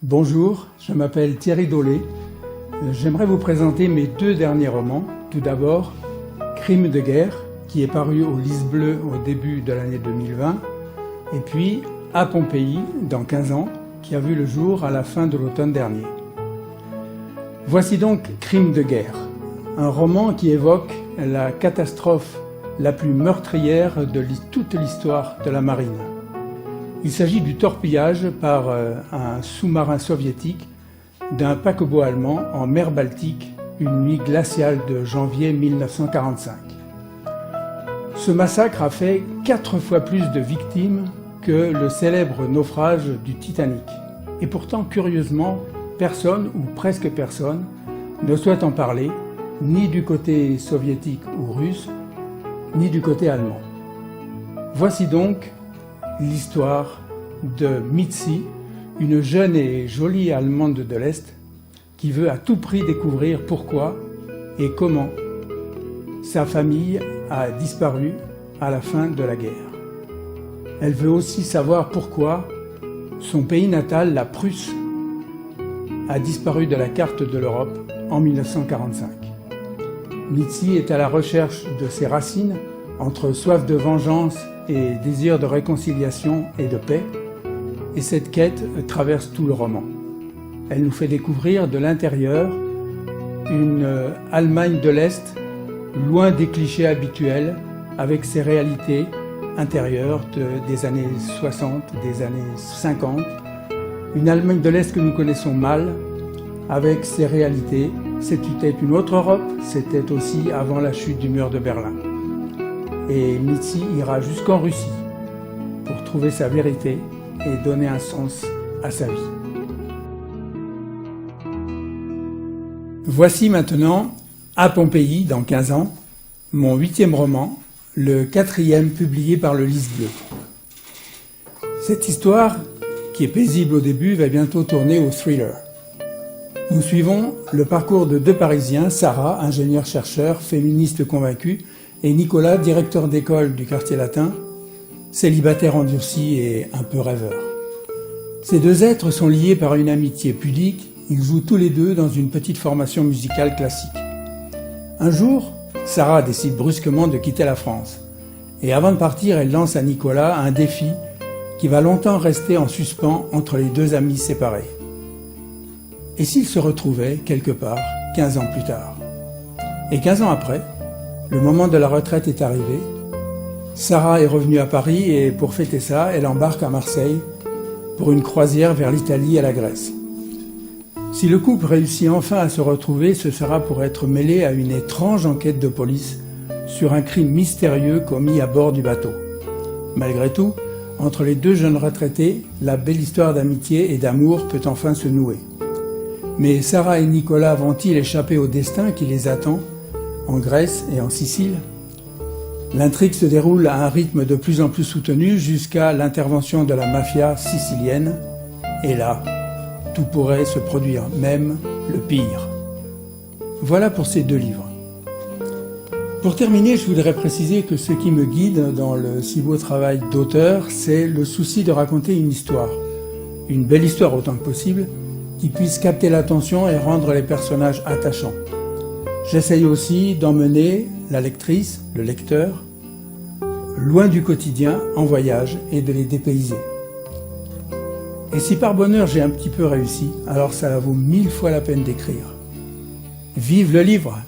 Bonjour, je m'appelle Thierry Dolé. J'aimerais vous présenter mes deux derniers romans. Tout d'abord, Crimes de guerre, qui est paru au Lys Bleu au début de l'année 2020, et puis À Pompéi, dans 15 ans, qui a vu le jour à la fin de l'automne dernier. Voici donc Crimes de guerre, un roman qui évoque la catastrophe la plus meurtrière de toute l'histoire de la marine. Il s'agit du torpillage par un sous-marin soviétique d'un paquebot allemand en mer Baltique une nuit glaciale de janvier 1945. Ce massacre a fait 4 fois plus de victimes que le célèbre naufrage du Titanic. Et pourtant, curieusement, personne ou presque personne ne souhaite en parler, ni du côté soviétique ou russe, ni du côté allemand. Voici donc l'histoire de Mitzi, une jeune et jolie Allemande de l'Est, qui veut à tout prix découvrir pourquoi et comment sa famille a disparu à la fin de la guerre. Elle veut aussi savoir pourquoi son pays natal, la Prusse, a disparu de la carte de l'Europe en 1945. Mitzi est à la recherche de ses racines, entre soif de vengeance et désir de réconciliation et de paix, et cette quête traverse tout le roman. Elle nous fait découvrir de l'intérieur une Allemagne de l'Est, loin des clichés habituels, avec ses réalités intérieures des années 60, des années 50, une Allemagne de l'Est que nous connaissons mal, avec ses réalités. C'était une autre Europe, c'était aussi avant la chute du mur de Berlin. Et Mitzi ira jusqu'en Russie pour trouver sa vérité et donner un sens à sa vie. Voici maintenant À Pompéi, dans 15 ans, mon 8e roman, le 4e publié par le Lys Bleu. Cette histoire, qui est paisible au début, va bientôt tourner au thriller. Nous suivons le parcours de deux Parisiens, Sarah, ingénieur-chercheur, féministe convaincue, et Nicolas, directeur d'école du quartier latin, célibataire endurci et un peu rêveur. Ces deux êtres sont liés par une amitié pudique, ils jouent tous les deux dans une petite formation musicale classique. Un jour, Sarah décide brusquement de quitter la France, et avant de partir, elle lance à Nicolas un défi qui va longtemps rester en suspens entre les deux amis séparés. Et s'ils se retrouvaient quelque part 15 ans plus tard? Et 15 ans après, le moment de la retraite est arrivé. Sarah est revenue à Paris et pour fêter ça, elle embarque à Marseille pour une croisière vers l'Italie et la Grèce. Si le couple réussit enfin à se retrouver, ce sera pour être mêlé à une étrange enquête de police sur un crime mystérieux commis à bord du bateau. Malgré tout, entre les deux jeunes retraités, la belle histoire d'amitié et d'amour peut enfin se nouer. Mais Sarah et Nicolas vont-ils échapper au destin qui les attend en Grèce et en Sicile? L'intrigue se déroule à un rythme de plus en plus soutenu jusqu'à l'intervention de la mafia sicilienne. Et là, tout pourrait se produire, même le pire. Voilà pour ces deux livres. Pour terminer, je voudrais préciser que ce qui me guide dans le si beau travail d'auteur, c'est le souci de raconter une histoire. Une belle histoire autant que possible, qui puisse capter l'attention et rendre les personnages attachants. J'essaye aussi d'emmener la lectrice, le lecteur, loin du quotidien, en voyage, et de les dépayser. Et si par bonheur j'ai un petit peu réussi, alors ça vaut 1000 fois la peine d'écrire. Vive le livre!